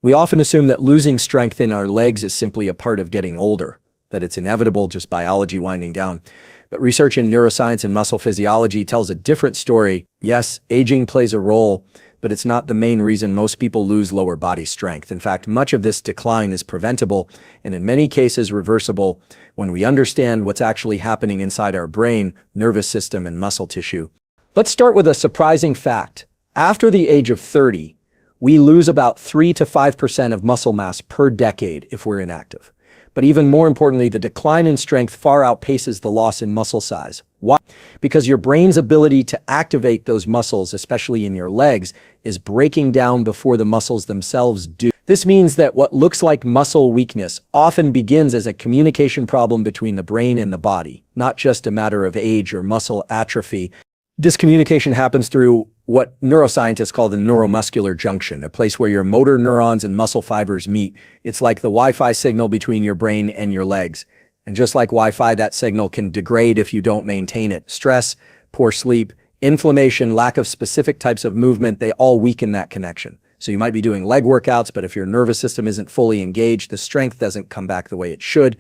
We often assume that losing strength in our legs is simply a part of getting older, that it's inevitable, just biology winding down. But research in neuroscience and muscle physiology tells a different story. Yes, aging plays a role, but it's not the main reason most people lose lower body strength. In fact, much of this decline is preventable and in many cases reversible when we understand what's actually happening inside our brain, nervous system, and muscle tissue. Let's start with a surprising fact. After the age of 30, we lose about 3 to 5% of muscle mass per decade if we're inactive. But even more importantly, the decline in strength far outpaces the loss in muscle size. Why? Because your brain's ability to activate those muscles, especially in your legs, is breaking down before the muscles themselves do. This means that what looks like muscle weakness often begins as a communication problem between the brain and the body, not just a matter of age or muscle atrophy. This communication happens through what neuroscientists call the neuromuscular junction, a place where your motor neurons and muscle fibers meet. It's like the Wi-Fi signal between your brain and your legs. And just like Wi-Fi, that signal can degrade if you don't maintain it. Stress, poor sleep, inflammation, lack of specific types of movement, they all weaken that connection. So you might be doing leg workouts, but if your nervous system isn't fully engaged, the strength doesn't come back the way it should.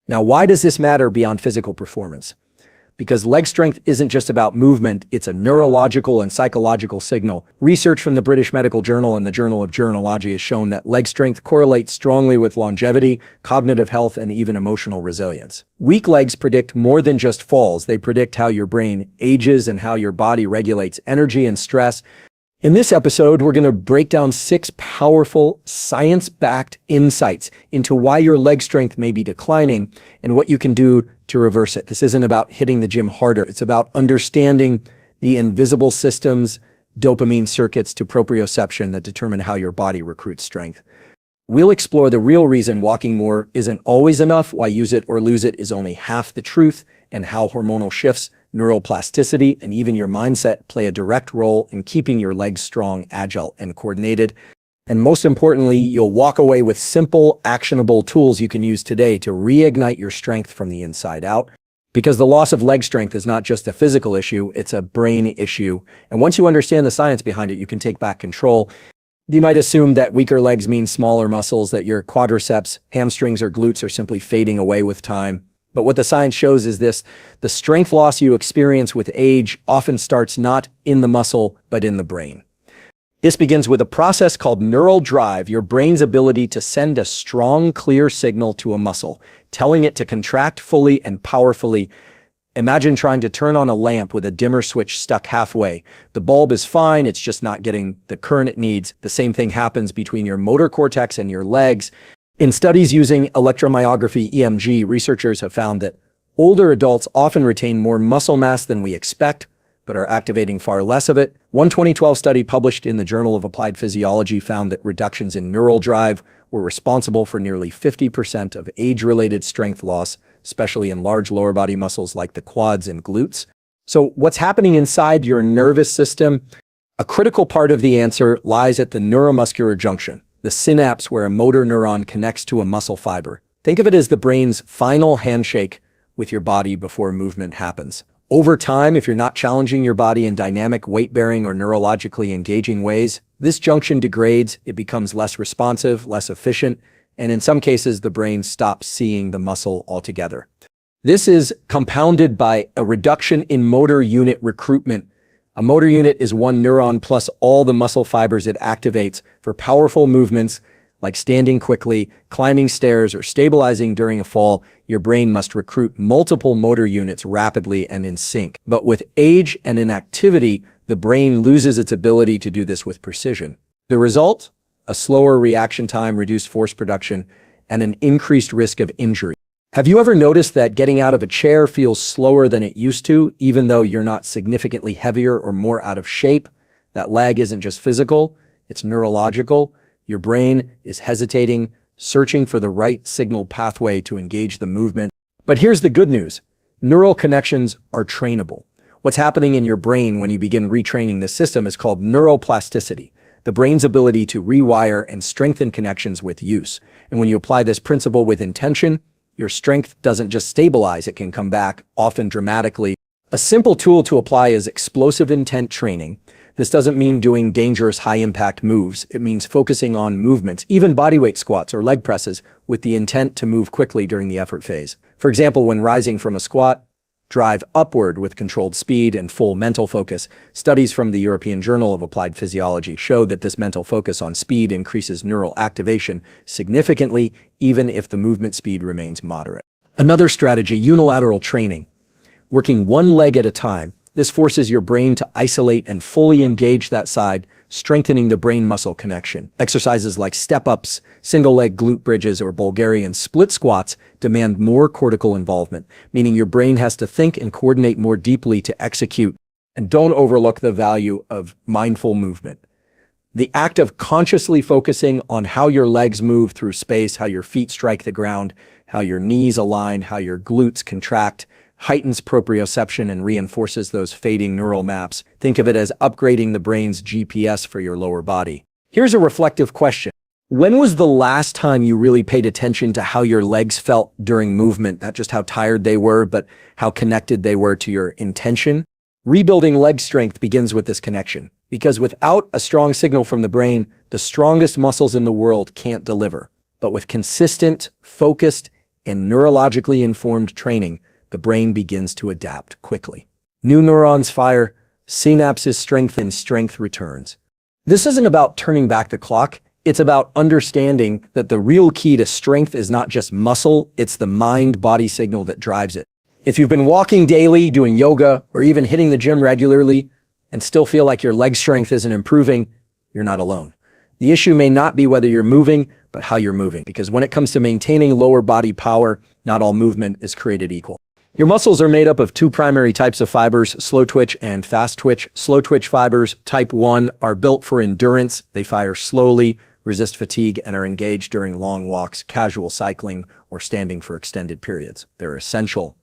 Now, why does this matter beyond physical performance? Because leg strength isn't just about movement, it's a neurological and psychological signal. Research from the British Medical Journal and the Journal of Journalology has shown that leg strength correlates strongly with longevity, cognitive health, and even emotional resilience. Weak legs predict more than just falls. They predict how your brain ages and how your body regulates energy and stress. In this episode, we're going to break down 6 powerful, science-backed insights into why your leg strength may be declining and what you can do to reverse it. This isn't about hitting the gym harder. It's about understanding the invisible systems, dopamine circuits to proprioception that determine how your body recruits strength. We'll explore the real reason walking more isn't always enough, why use it or lose it is only half the truth, and how hormonal shifts, neuroplasticity, and even your mindset play a direct role in keeping your legs strong, agile, and coordinated. And most importantly, you'll walk away with simple, actionable tools you can use today to reignite your strength from the inside out. Because the loss of leg strength is not just a physical issue, it's a brain issue. And once you understand the science behind it, you can take back control. You might assume that weaker legs mean smaller muscles, that your quadriceps, hamstrings, or glutes are simply fading away with time. But what the science shows is this: the strength loss you experience with age often starts not in the muscle, but in the brain. This begins with a process called neural drive, your brain's ability to send a strong, clear signal to a muscle, telling it to contract fully and powerfully. Imagine trying to turn on a lamp with a dimmer switch stuck halfway. The bulb is fine, it's just not getting the current it needs. The same thing happens between your motor cortex and your legs. In studies using electromyography (EMG), researchers have found that older adults often retain more muscle mass than we expect, but are activating far less of it. One 2012 study published in the Journal of Applied Physiology found that reductions in neural drive were responsible for nearly 50% of age-related strength loss, especially in large lower body muscles like the quads and glutes. So what's happening inside your nervous system? A critical part of the answer lies at the neuromuscular junction, the synapse where a motor neuron connects to a muscle fiber. Think of it as the brain's final handshake with your body before movement happens. Over time, if you're not challenging your body in dynamic, weight-bearing, or neurologically engaging ways, this junction degrades, it becomes less responsive, less efficient, and in some cases, the brain stops seeing the muscle altogether. This is compounded by a reduction in motor unit recruitment. A motor unit is one neuron plus all the muscle fibers it activates for powerful movements like standing quickly, climbing stairs, or stabilizing during a fall. Your brain must recruit multiple motor units rapidly and in sync. But with age and inactivity, the brain loses its ability to do this with precision. The result? A slower reaction time, reduced force production, and an increased risk of injury. Have you ever noticed that getting out of a chair feels slower than it used to, even though you're not significantly heavier or more out of shape? That lag isn't just physical, it's neurological. Your brain is hesitating, searching for the right signal pathway to engage the movement. But here's the good news. Neural connections are trainable. What's happening in your brain when you begin retraining this system is called neuroplasticity, the brain's ability to rewire and strengthen connections with use. And when you apply this principle with intention, your strength doesn't just stabilize, it can come back, often dramatically. A simple tool to apply is explosive intent training. This doesn't mean doing dangerous high-impact moves. It means focusing on movements, even bodyweight squats or leg presses, with the intent to move quickly during the effort phase. For example, when rising from a squat, drive upward with controlled speed and full mental focus. Studies from the European Journal of Applied Physiology show that this mental focus on speed increases neural activation significantly, even if the movement speed remains moderate. Another strategy, unilateral training. Working one leg at a time. This forces your brain to isolate and fully engage that side, strengthening the brain-muscle connection. Exercises like step-ups, single-leg glute bridges, or Bulgarian split squats demand more cortical involvement, meaning your brain has to think and coordinate more deeply to execute. And don't overlook the value of mindful movement. The act of consciously focusing on how your legs move through space, how your feet strike the ground, how your knees align, how your glutes contract, heightens proprioception and reinforces those fading neural maps. Think of it as upgrading the brain's GPS for your lower body. Here's a reflective question. When was the last time you really paid attention to how your legs felt during movement? Not just how tired they were, but how connected they were to your intention? Rebuilding leg strength begins with this connection, because without a strong signal from the brain, the strongest muscles in the world can't deliver. But with consistent, focused, and neurologically informed training, the brain begins to adapt quickly. New neurons fire, synapses strengthen, strength returns. This isn't about turning back the clock. It's about understanding that the real key to strength is not just muscle, it's the mind-body signal that drives it. If you've been walking daily, doing yoga, or even hitting the gym regularly, and still feel like your leg strength isn't improving, you're not alone. The issue may not be whether you're moving, but how you're moving. Because when it comes to maintaining lower body power, not all movement is created equal. Your muscles are made up of two primary types of fibers, slow twitch and fast twitch. Slow twitch fibers, type 1, are built for endurance. They fire slowly, resist fatigue, and are engaged during long walks, casual cycling, or standing for extended periods. They're essential,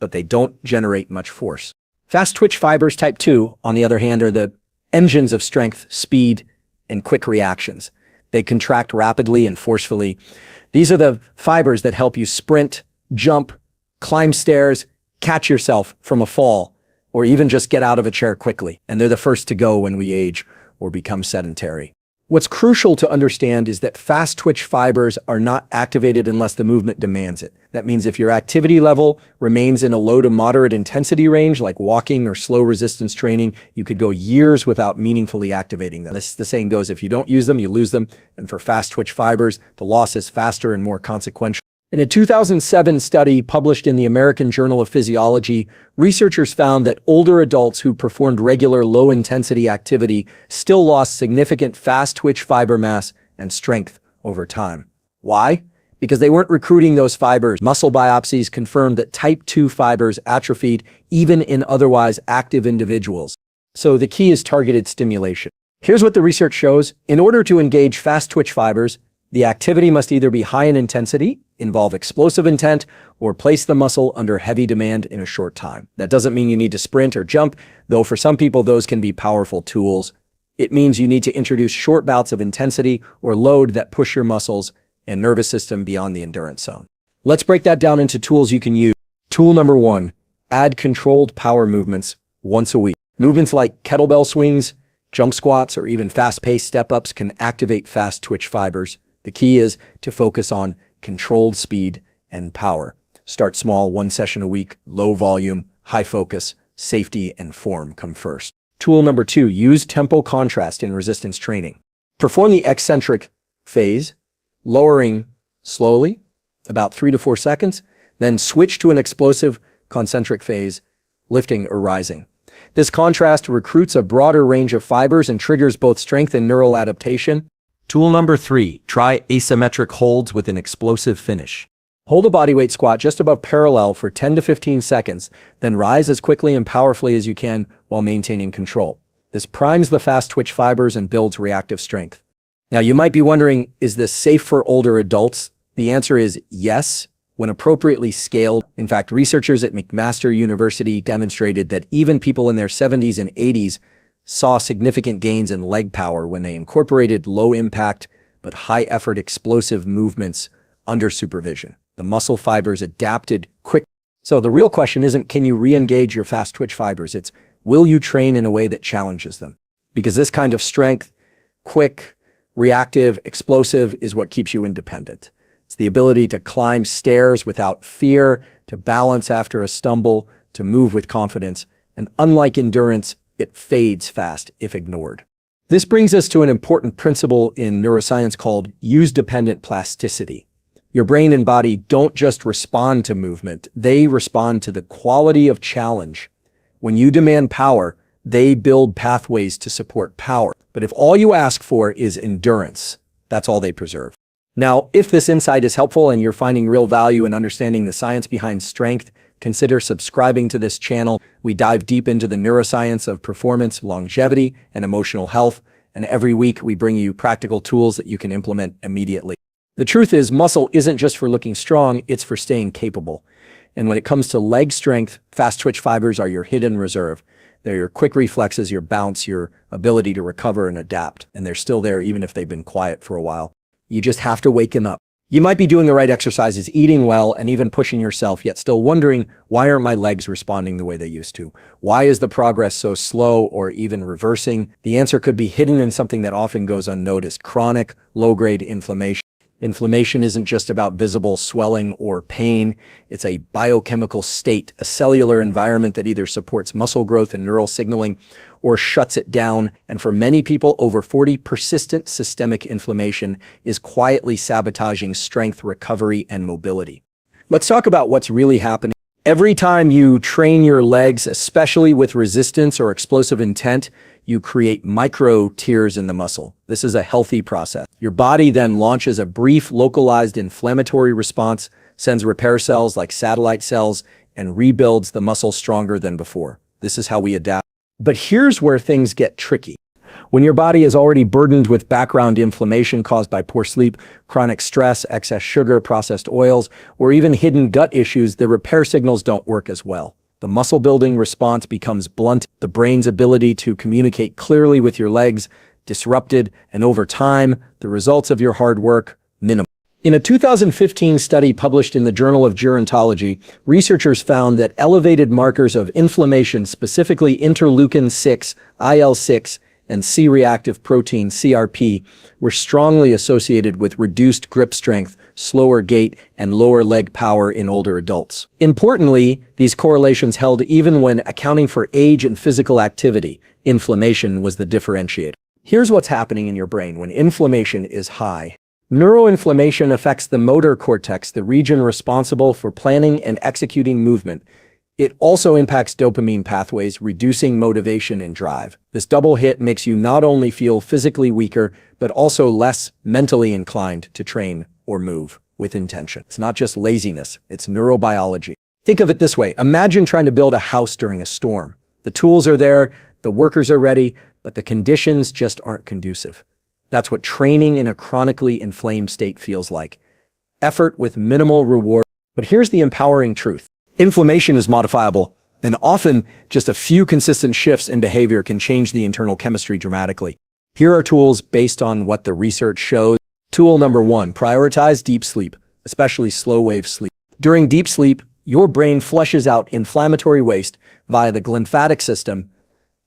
but they don't generate much force. Fast twitch fibers, type 2, on the other hand, are the engines of strength, speed, and quick reactions. They contract rapidly and forcefully. These are the fibers that help you sprint, jump, climb stairs, catch yourself from a fall, or even just get out of a chair quickly. And they're the first to go when we age or become sedentary. What's crucial to understand is that fast twitch fibers are not activated unless the movement demands it. That means if your activity level remains in a low to moderate intensity range, like walking or slow resistance training, you could go years without meaningfully activating them. The saying goes, if you don't use them, you lose them. And for fast twitch fibers, the loss is faster and more consequential. In a 2007 study published in the American Journal of Physiology, researchers found that older adults who performed regular low-intensity activity still lost significant fast twitch fiber mass and strength over time. Why? Because they weren't recruiting those fibers. Muscle biopsies confirmed that type 2 fibers atrophied even in otherwise active individuals. So the key is targeted stimulation. Here's what the research shows. In order to engage fast twitch fibers, the activity must either be high in intensity, involve explosive intent, or place the muscle under heavy demand in a short time. That doesn't mean you need to sprint or jump, though for some people those can be powerful tools. It means you need to introduce short bouts of intensity or load that push your muscles and nervous system beyond the endurance zone. Let's break that down into tools you can use. Tool number 1, add controlled power movements once a week. Movements like kettlebell swings, jump squats, or even fast-paced step-ups can activate fast twitch fibers. The key is to focus on controlled speed and power. Start small, 1 session a week, low volume, high focus, safety and form come first. Tool number 2, use tempo contrast in resistance training. Perform the eccentric phase, lowering slowly, about 3 to 4 seconds, then switch to an explosive concentric phase, lifting or rising. This contrast recruits a broader range of fibers and triggers both strength and neural adaptation. Tool number 3, try asymmetric holds with an explosive finish. Hold a bodyweight squat just above parallel for 10 to 15 seconds, then rise as quickly and powerfully as you can while maintaining control. This primes the fast twitch fibers and builds reactive strength. Now you might be wondering, is this safe for older adults? The answer is yes, when appropriately scaled. In fact, researchers at McMaster University demonstrated that even people in their 70s and 80s saw significant gains in leg power when they incorporated low-impact but high-effort explosive movements under supervision. The muscle fibers adapted quickly. So the real question isn't, can you re-engage your fast twitch fibers? It's, will you train in a way that challenges them? Because this kind of strength, quick, reactive, explosive, is what keeps you independent. It's the ability to climb stairs without fear, to balance after a stumble, to move with confidence. And unlike endurance, it fades fast if ignored. This brings us to an important principle in neuroscience called use-dependent plasticity. Your brain and body don't just respond to movement, they respond to the quality of challenge. When you demand power, they build pathways to support power. But if all you ask for is endurance, that's all they preserve. Now, if this insight is helpful and you're finding real value in understanding the science behind strength, consider subscribing to this channel. We dive deep into the neuroscience of performance, longevity, and emotional health, and every week we bring you practical tools that you can implement immediately. The truth is, muscle isn't just for looking strong, it's for staying capable. And when it comes to leg strength, fast twitch fibers are your hidden reserve. They're your quick reflexes, your bounce, your ability to recover and adapt. And they're still there even if they've been quiet for a while. You just have to wake them up. You might be doing the right exercises, eating well, and even pushing yourself, yet still wondering, why aren't my legs responding the way they used to? Why is the progress so slow or even reversing? The answer could be hidden in something that often goes unnoticed: chronic, low-grade inflammation. Inflammation isn't just about visible swelling or pain. It's a biochemical state, a cellular environment that either supports muscle growth and neural signaling or shuts it down. And for many people, over 40, persistent systemic inflammation is quietly sabotaging strength, recovery, and mobility. Let's talk about what's really happening. Every time you train your legs, especially with resistance or explosive intent, you create micro tears in the muscle. This is a healthy process. Your body then launches a brief, localized inflammatory response, sends repair cells like satellite cells, and rebuilds the muscle stronger than before. This is how we adapt. But here's where things get tricky. When your body is already burdened with background inflammation caused by poor sleep, chronic stress, excess sugar, processed oils, or even hidden gut issues, the repair signals don't work as well. The muscle-building response becomes blunt, the brain's ability to communicate clearly with your legs disrupted, and over time, the results of your hard work minimal. In a 2015 study published in the Journal of Gerontology, researchers found that elevated markers of inflammation, specifically interleukin-6, IL-6, and C-reactive protein, CRP, were strongly associated with reduced grip strength, slower gait, and lower leg power in older adults. Importantly, these correlations held even when accounting for age and physical activity. Inflammation was the differentiator. Here's what's happening in your brain when inflammation is high. Neuroinflammation affects the motor cortex, the region responsible for planning and executing movement. It also impacts dopamine pathways, reducing motivation and drive. This double hit makes you not only feel physically weaker, but also less mentally inclined to train or move with intention. It's not just laziness, it's neurobiology. Think of it this way. Imagine trying to build a house during a storm. The tools are there, the workers are ready, but the conditions just aren't conducive. That's what training in a chronically inflamed state feels like. Effort with minimal reward. But here's the empowering truth. Inflammation is modifiable, and often just a few consistent shifts in behavior can change the internal chemistry dramatically. Here are tools based on what the research shows. Tool number 1, prioritize deep sleep, especially slow-wave sleep. During deep sleep, your brain flushes out inflammatory waste via the glymphatic system,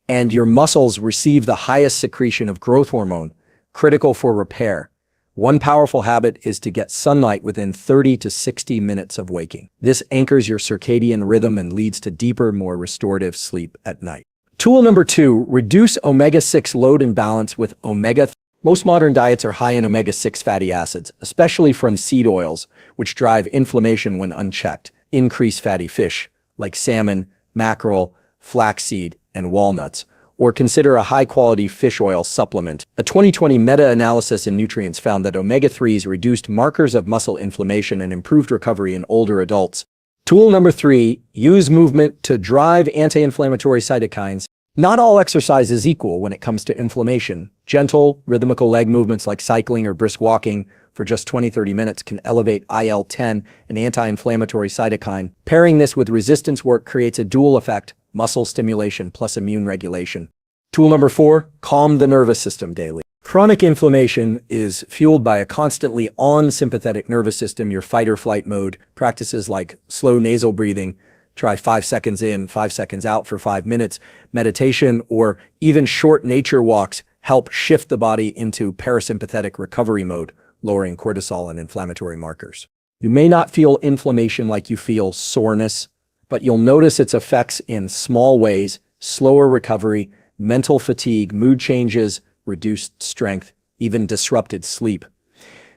and your muscles receive the highest secretion of growth hormone, critical for repair. One powerful habit is to get sunlight within 30 to 60 minutes of waking. This anchors your circadian rhythm and leads to deeper, more restorative sleep at night. Tool number 2, reduce omega-6 load and balance with omega-3. Most modern diets are high in omega-6 fatty acids, especially from seed oils, which drive inflammation when unchecked. Increase fatty fish, like salmon, mackerel, flaxseed, and walnuts, or consider a high-quality fish oil supplement. A 2020 meta-analysis in Nutrients found that omega-3s reduced markers of muscle inflammation and improved recovery in older adults. Tool number 3, use movement to drive anti-inflammatory cytokines. Not all exercise is equal when it comes to inflammation. Gentle, rhythmical leg movements like cycling or brisk walking for just 20-30 minutes can elevate IL-10, an anti-inflammatory cytokine. Pairing this with resistance work creates a dual effect: muscle stimulation plus immune regulation. Tool number 4, calm the nervous system daily. Chronic inflammation is fueled by a constantly on sympathetic nervous system, your fight or flight mode. Practices like slow nasal breathing, Try 5 seconds in, 5 seconds out for 5 minutes. Meditation or even short nature walks help shift the body into parasympathetic recovery mode, lowering cortisol and inflammatory markers. You may not feel inflammation like you feel soreness, but you'll notice its effects in small ways: slower recovery, mental fatigue, mood changes, reduced strength, even disrupted sleep.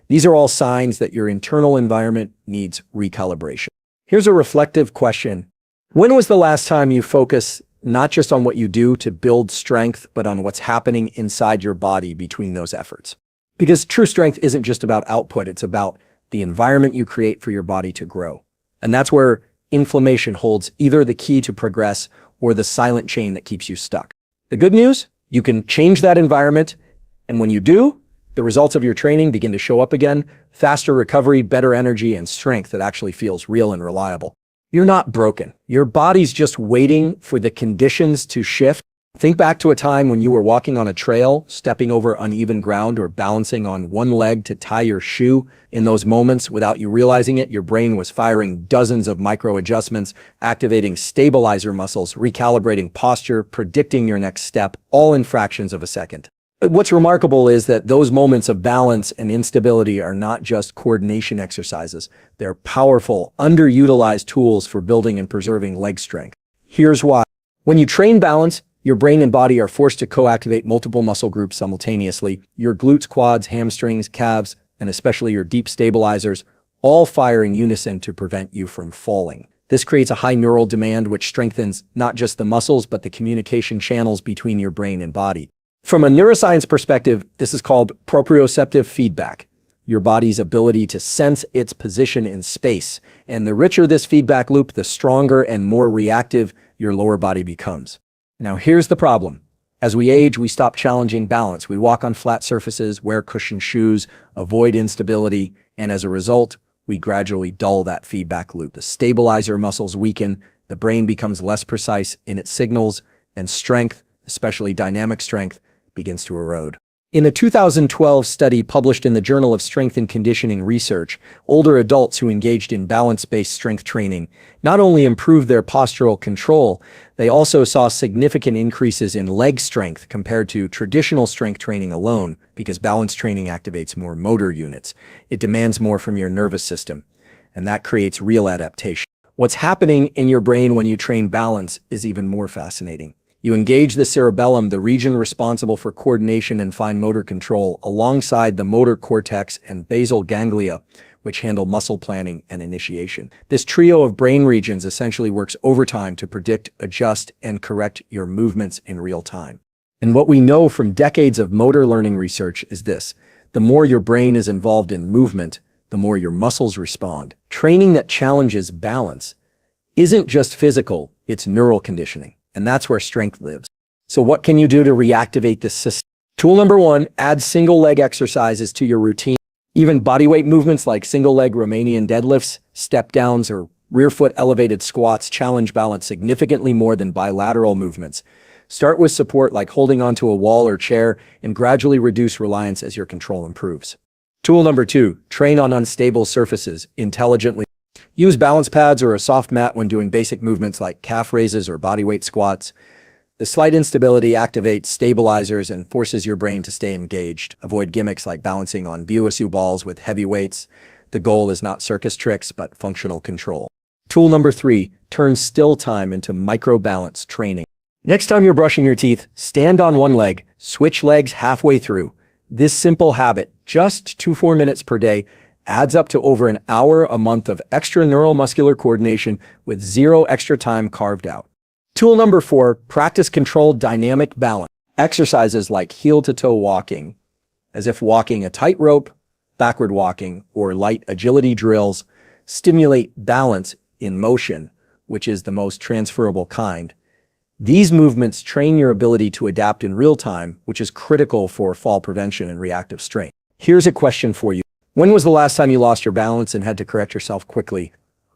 These are all signs that your internal environment needs recalibration. Here's a reflective question. When was the last time you focused not just on what you do to build strength, but on what's happening inside your body between those efforts? Because true strength isn't just about output, it's about the environment you create for your body to grow. And that's where inflammation holds either the key to progress or the silent chain that keeps you stuck. The good news, you can change that environment, and when you do, the results of your training begin to show up again: faster recovery, better energy, and strength that actually feels real and reliable. You're not broken. Your body's just waiting for the conditions to shift. Think back to a time when you were walking on a trail, stepping over uneven ground, or balancing on one leg to tie your shoe. In those moments, without you realizing it, your brain was firing dozens of micro adjustments, activating stabilizer muscles, recalibrating posture, predicting your next step, all in fractions of a second. What's remarkable is that those moments of balance and instability are not just coordination exercises. They're powerful, underutilized tools for building and preserving leg strength. Here's why. When you train balance, your brain and body are forced to co-activate multiple muscle groups simultaneously. Your glutes, quads, hamstrings, calves, and especially your deep stabilizers all fire in unison to prevent you from falling. This creates a high neural demand, which strengthens not just the muscles, but the communication channels between your brain and body. From a neuroscience perspective, this is called proprioceptive feedback, your body's ability to sense its position in space. And the richer this feedback loop, the stronger and more reactive your lower body becomes. Now, here's the problem. As we age, we stop challenging balance. We walk on flat surfaces, wear cushioned shoes, avoid instability, and as a result, we gradually dull that feedback loop. The stabilizer muscles weaken, the brain becomes less precise in its signals, and strength, especially dynamic strength, begins to erode. In a 2012 study published in the Journal of Strength and Conditioning Research, older adults who engaged in balance-based strength training not only improved their postural control, they also saw significant increases in leg strength compared to traditional strength training alone, because balance training activates more motor units. It demands more from your nervous system, and that creates real adaptation. What's happening in your brain when you train balance is even more fascinating. You engage the cerebellum, the region responsible for coordination and fine motor control, alongside the motor cortex and basal ganglia, which handle muscle planning and initiation. This trio of brain regions essentially works overtime to predict, adjust, and correct your movements in real time. And what we know from decades of motor learning research is this: the more your brain is involved in movement, the more your muscles respond. Training that challenges balance isn't just physical, it's neural conditioning. And that's where strength lives. So what can you do to reactivate this system? Tool number 1, add single leg exercises to your routine. Even bodyweight movements like single leg Romanian deadlifts, step downs, or rear foot elevated squats challenge balance significantly more than bilateral movements. Start with support like holding onto a wall or chair, and gradually reduce reliance as your control improves. Tool number 2, train on unstable surfaces intelligently. Use balance pads or a soft mat when doing basic movements like calf raises or bodyweight squats. The slight instability activates stabilizers and forces your brain to stay engaged. Avoid gimmicks like balancing on BUSU balls with heavy weights. The goal is not circus tricks, but functional control. Tool number 3, turn still time into micro-balance training. Next time you're brushing your teeth, stand on one leg, switch legs halfway through. This simple habit, just 2-4 minutes per day, adds up to over an hour a month of extra neuromuscular coordination with zero extra time carved out. Tool number 4, practice controlled dynamic balance. Exercises like heel-to-toe walking, as if walking a tightrope, backward walking, or light agility drills, stimulate balance in motion, which is the most transferable kind. These movements train your ability to adapt in real time, which is critical for fall prevention and reactive strength. Here's a question for you. When was the last time you lost your balance and had to correct yourself quickly?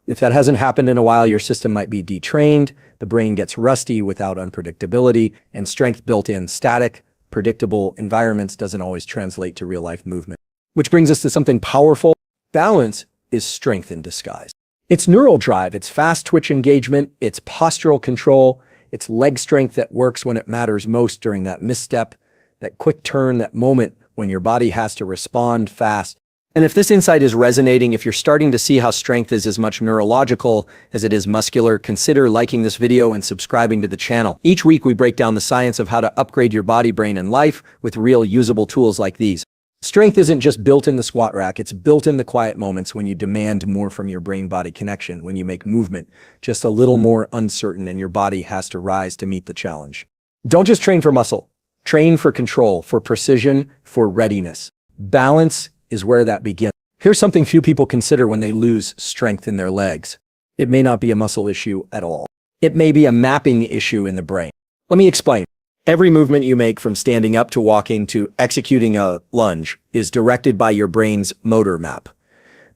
If that hasn't happened in a while, your system might be detrained, the brain gets rusty without unpredictability, and strength built in static, predictable environments doesn't always translate to real-life movement. Which brings us to something powerful. Balance is strength in disguise. It's neural drive, it's fast twitch engagement, it's postural control, it's leg strength that works when it matters most during that misstep, that quick turn, that moment when your body has to respond fast. And if this insight is resonating, if you're starting to see how strength is as much neurological as it is muscular, consider liking this video and subscribing to the channel. Each week we break down the science of how to upgrade your body, brain, and life with real usable tools like these. Strength isn't just built in the squat rack, it's built in the quiet moments when you demand more from your brain-body connection, when you make movement just a little more uncertain and your body has to rise to meet the challenge. Don't just train for muscle, train for control, for precision, for readiness. Balance is where that begins. Here's something few people consider when they lose strength in their legs. It may not be a muscle issue at all. It may be a mapping issue in the brain. Let me explain. Every movement you make, from standing up to walking to executing a lunge, is directed by your brain's motor map.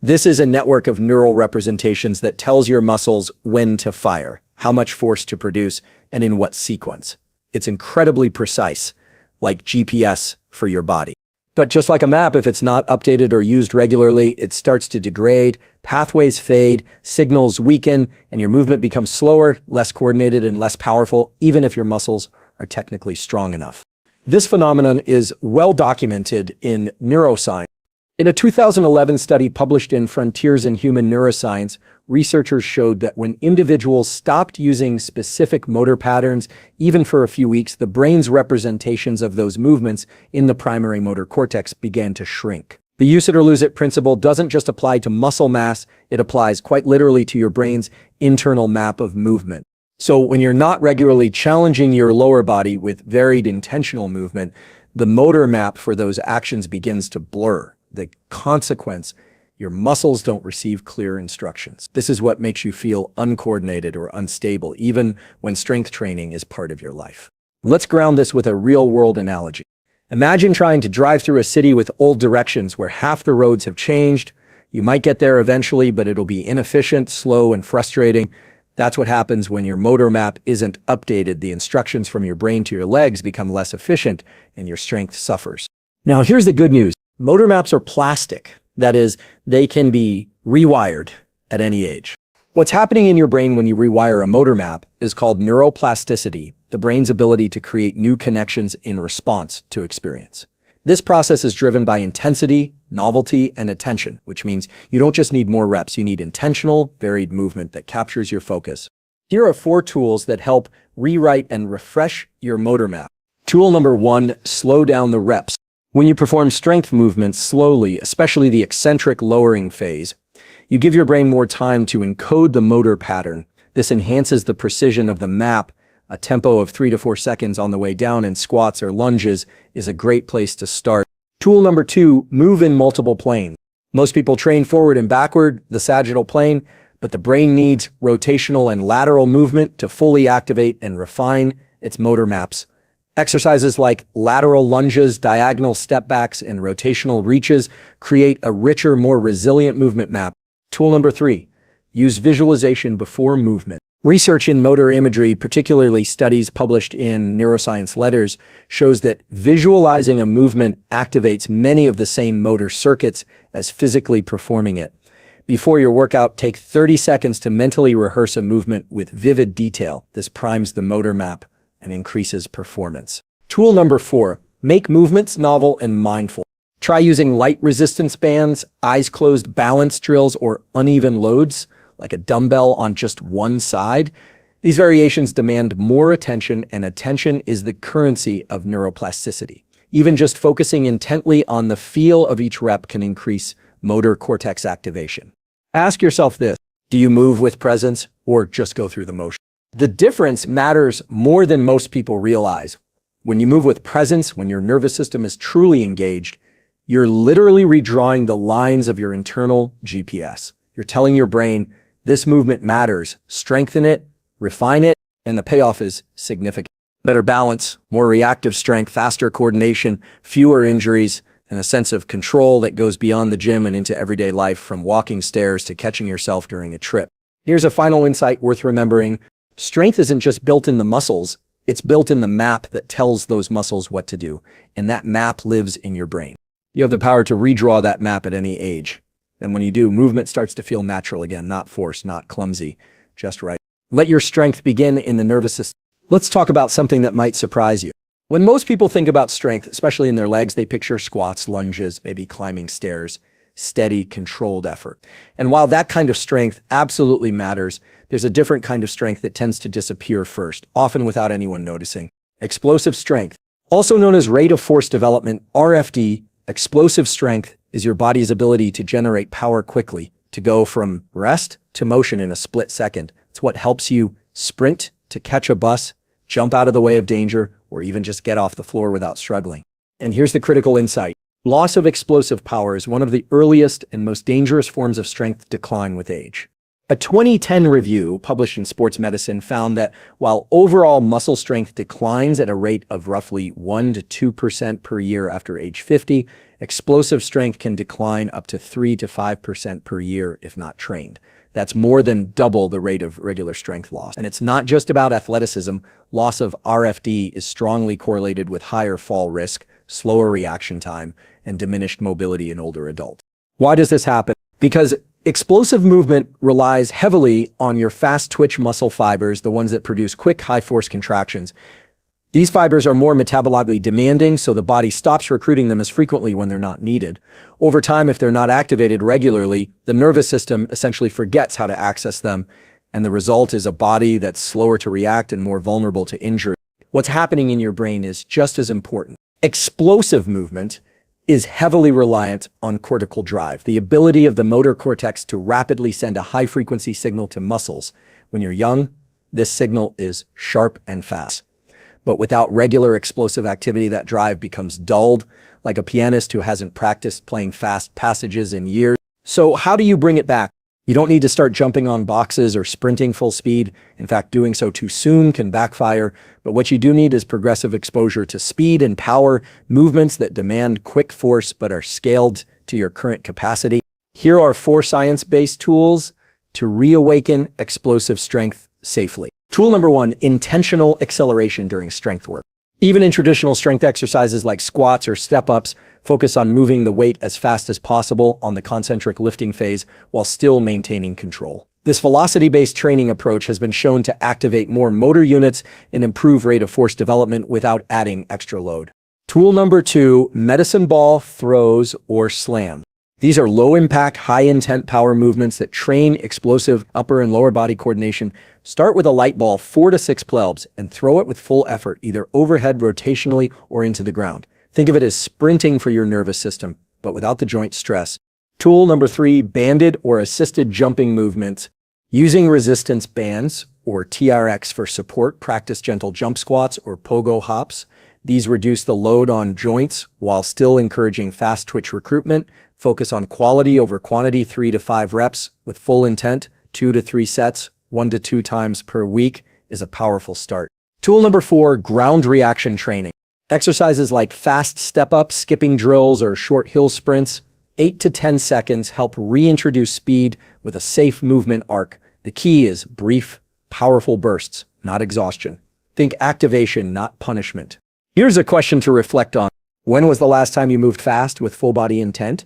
This is a network of neural representations that tells your muscles when to fire, how much force to produce, and in what sequence. It's incredibly precise, like GPS for your body. But just like a map, if it's not updated or used regularly, it starts to degrade, pathways fade, signals weaken, and your movement becomes slower, less coordinated, and less powerful, even if your muscles are technically strong enough. This phenomenon is well documented in neuroscience. In a 2011 study published in Frontiers in Human Neuroscience, researchers showed that when individuals stopped using specific motor patterns, even for a few weeks, the brain's representations of those movements in the primary motor cortex began to shrink. The use it or lose it principle doesn't just apply to muscle mass, it applies quite literally to your brain's internal map of movement. So when you're not regularly challenging your lower body with varied intentional movement, the motor map for those actions begins to blur. The consequence, your muscles don't receive clear instructions. This is what makes you feel uncoordinated or unstable, even when strength training is part of your life. Let's ground this with a real-world analogy. Imagine trying to drive through a city with old directions where half the roads have changed. You might get there eventually, but it'll be inefficient, slow, and frustrating. That's what happens when your motor map isn't updated. The instructions from your brain to your legs become less efficient, and your strength suffers. Now, here's the good news. Motor maps are plastic. That is, they can be rewired at any age. What's happening in your brain when you rewire a motor map is called neuroplasticity, the brain's ability to create new connections in response to experience. This process is driven by intensity, novelty, and attention, which means you don't just need more reps, you need intentional, varied movement that captures your focus. Here are 4 tools that help rewrite and refresh your motor map. Tool number 1, slow down the reps. When you perform strength movements slowly, especially the eccentric lowering phase, you give your brain more time to encode the motor pattern. This enhances the precision of the map. A tempo of 3 to 4 seconds on the way down in squats or lunges is a great place to start. Tool number 2, move in multiple planes. Most people train forward and backward, the sagittal plane, but the brain needs rotational and lateral movement to fully activate and refine its motor maps. Exercises like lateral lunges, diagonal step backs, and rotational reaches create a richer, more resilient movement map. Tool number 3, use visualization before movement. Research in motor imagery, particularly studies published in Neuroscience Letters, shows that visualizing a movement activates many of the same motor circuits as physically performing it. Before your workout, take 30 seconds to mentally rehearse a movement with vivid detail. This primes the motor map and increases performance. Tool number 4, make movements novel and mindful. Try using light resistance bands, eyes closed balance drills, or uneven loads, like a dumbbell on just one side. These variations demand more attention, and attention is the currency of neuroplasticity. Even just focusing intently on the feel of each rep can increase motor cortex activation. Ask yourself this: do you move with presence or just go through the motion? The difference matters more than most people realize. When you move with presence, when your nervous system is truly engaged, you're literally redrawing the lines of your internal GPS. You're telling your brain, this movement matters, strengthen it, refine it, and the payoff is significant. Better balance, more reactive strength, faster coordination, fewer injuries, and a sense of control that goes beyond the gym and into everyday life, from walking stairs to catching yourself during a trip. Here's a final insight worth remembering. Strength isn't just built in the muscles, it's built in the map that tells those muscles what to do, and that map lives in your brain. You have the power to redraw that map at any age. And when you do, movement starts to feel natural again, not forced, not clumsy, just right. Let your strength begin in the nervous system. Let's talk about something that might surprise you. When most people think about strength, especially in their legs, they picture squats, lunges, maybe climbing stairs, steady, controlled effort. And while that kind of strength absolutely matters, there's a different kind of strength that tends to disappear first, often without anyone noticing. Explosive strength, also known as rate of force development, RFD. Explosive strength is your body's ability to generate power quickly, to go from rest to motion in a split second. It's what helps you sprint to catch a bus, jump out of the way of danger, or even just get off the floor without struggling. And here's the critical insight. Loss of explosive power is one of the earliest and most dangerous forms of strength decline with age. A 2010 review published in Sports Medicine found that while overall muscle strength declines at a rate of roughly 1 to 2% per year after age 50, explosive strength can decline up to 3 to 5% per year if not trained. That's more than double the rate of regular strength loss. And it's not just about athleticism. Loss of RFD is strongly correlated with higher fall risk, slower reaction time, and diminished mobility in older adults. Why does this happen? Because explosive movement relies heavily on your fast twitch muscle fibers, the ones that produce quick, high-force contractions. These fibers are more metabolically demanding, so the body stops recruiting them as frequently when they're not needed. Over time, if they're not activated regularly, the nervous system essentially forgets how to access them, and the result is a body that's slower to react and more vulnerable to injury. What's happening in your brain is just as important. Explosive movement is heavily reliant on cortical drive, the ability of the motor cortex to rapidly send a high-frequency signal to muscles. When you're young, this signal is sharp and fast. But without regular explosive activity, that drive becomes dulled, like a pianist who hasn't practiced playing fast passages in years. So how do you bring it back? You don't need to start jumping on boxes or sprinting full speed. In fact, doing so too soon can backfire. But what you do need is progressive exposure to speed and power, movements that demand quick force but are scaled to your current capacity. Here are 4 science-based tools to reawaken explosive strength safely. Tool number 1, intentional acceleration during strength work. Even in traditional strength exercises like squats or step-ups, focus on moving the weight as fast as possible on the concentric lifting phase while still maintaining control. This velocity-based training approach has been shown to activate more motor units and improve rate of force development without adding extra load. Tool number 2, medicine ball throws or slams. These are low-impact, high-intent power movements that train explosive upper and lower body coordination. Start with a light ball 4 to 6 plebs and throw it with full effort, either overhead rotationally or into the ground. Think of it as sprinting for your nervous system, but without the joint stress. Tool number 3, banded or assisted jumping movements. Using resistance bands or TRX for support, practice gentle jump squats or pogo hops. These reduce the load on joints while still encouraging fast twitch recruitment. Focus on quality over quantity, 3 to 5 reps with full intent, 2 to 3 sets, 1 to 2 times per week is a powerful start. Tool number 4, ground reaction training. Exercises like fast step-ups, skipping drills, or short hill sprints, 8 to 10 seconds help reintroduce speed with a safe movement arc. The key is brief, powerful bursts, not exhaustion. Think activation, not punishment. Here's a question to reflect on. When was the last time you moved fast with full body intent?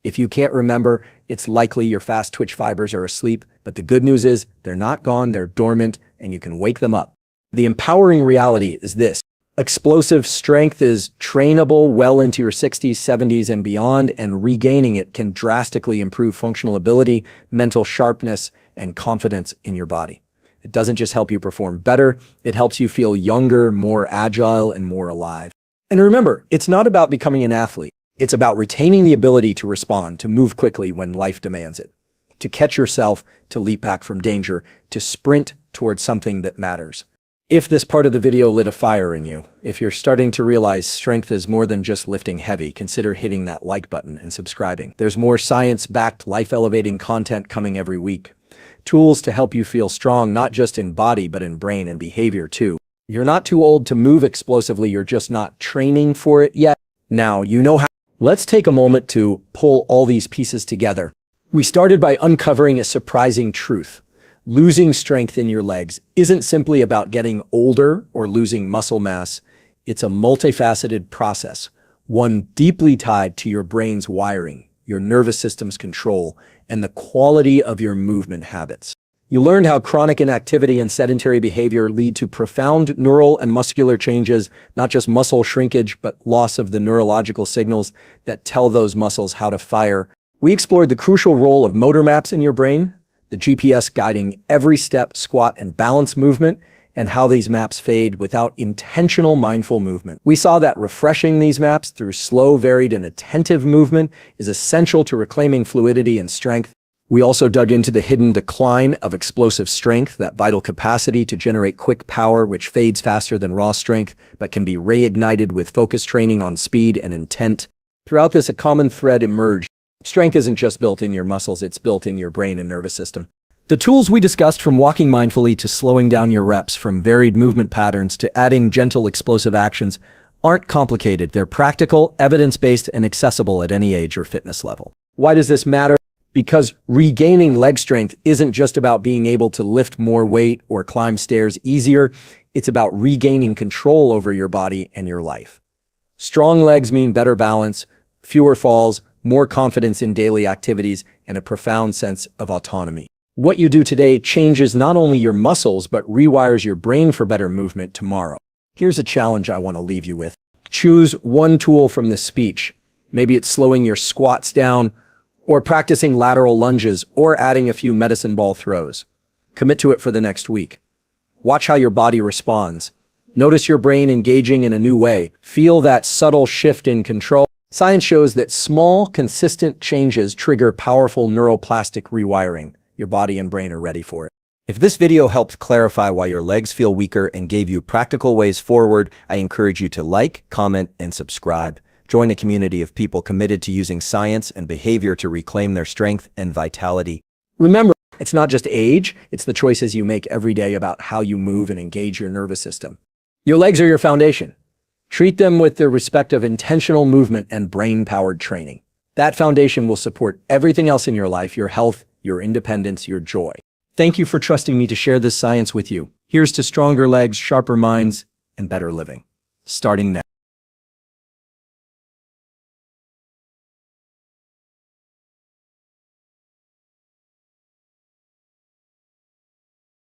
If you can't remember, it's likely your fast twitch fibers are asleep, but the good news is they're not gone, they're dormant, and you can wake them up. The empowering reality is this. Explosive strength is trainable well into your 60s, 70s, and beyond, and regaining it can drastically improve functional ability, mental sharpness, and confidence in your body. It doesn't just help you perform better, it helps you feel younger, more agile, and more alive. And remember, it's not about becoming an athlete. It's about retaining the ability to respond, to move quickly when life demands it, to catch yourself, to leap back from danger, to sprint towards something that matters. If this part of the video lit a fire in you, if you're starting to realize strength is more than just lifting heavy, consider hitting that like button and subscribing. There's more science-backed, life-elevating content coming every week. Tools to help you feel strong, not just in body, but in brain and behavior too. You're not too old to move explosively, you're just not training for it yet. Now you know how. Let's take a moment to pull all these pieces together. We started by uncovering a surprising truth. Losing strength in your legs isn't simply about getting older or losing muscle mass. It's a multifaceted process, one deeply tied to your brain's wiring, your nervous system's control, and the quality of your movement habits. You learned how chronic inactivity and sedentary behavior lead to profound neural and muscular changes, not just muscle shrinkage, but loss of the neurological signals that tell those muscles how to fire. We explored the crucial role of motor maps in your brain, the GPS guiding every step, squat, and balance movement, and how these maps fade without intentional mindful movement. We saw that refreshing these maps through slow, varied, and attentive movement is essential to reclaiming fluidity and strength. We also dug into the hidden decline of explosive strength, that vital capacity to generate quick power which fades faster than raw strength, but can be reignited with focus training on speed and intent. Throughout this, a common thread emerged. Strength isn't just built in your muscles, it's built in your brain and nervous system. The tools we discussed, from walking mindfully to slowing down your reps, from varied movement patterns to adding gentle explosive actions, aren't complicated. They're practical, evidence-based, and accessible at any age or fitness level. Why does this matter? Because regaining leg strength isn't just about being able to lift more weight or climb stairs easier. It's about regaining control over your body and your life. Strong legs mean better balance, fewer falls, more confidence in daily activities, and a profound sense of autonomy. What you do today changes not only your muscles, but rewires your brain for better movement tomorrow. Here's a challenge I want to leave you with. Choose one tool from this speech. Maybe it's slowing your squats down, or practicing lateral lunges, or adding a few medicine ball throws. Commit to it for the next week. Watch how your body responds. Notice your brain engaging in a new way. Feel that subtle shift in control. Science shows that small, consistent changes trigger powerful neuroplastic rewiring. Your body and brain are ready for it. If this video helped clarify why your legs feel weaker and gave you practical ways forward, I encourage you to like, comment, and subscribe. Join a community of people committed to using science and behavior to reclaim their strength and vitality. Remember, it's not just age, it's the choices you make every day about how you move and engage your nervous system. Your legs are your foundation. Treat them with the respect of intentional movement and brain-powered training. That foundation will support everything else in your life: your health, your independence, your joy. Thank you for trusting me to share this science with you. Here's to stronger legs, sharper minds, and better living. Starting now.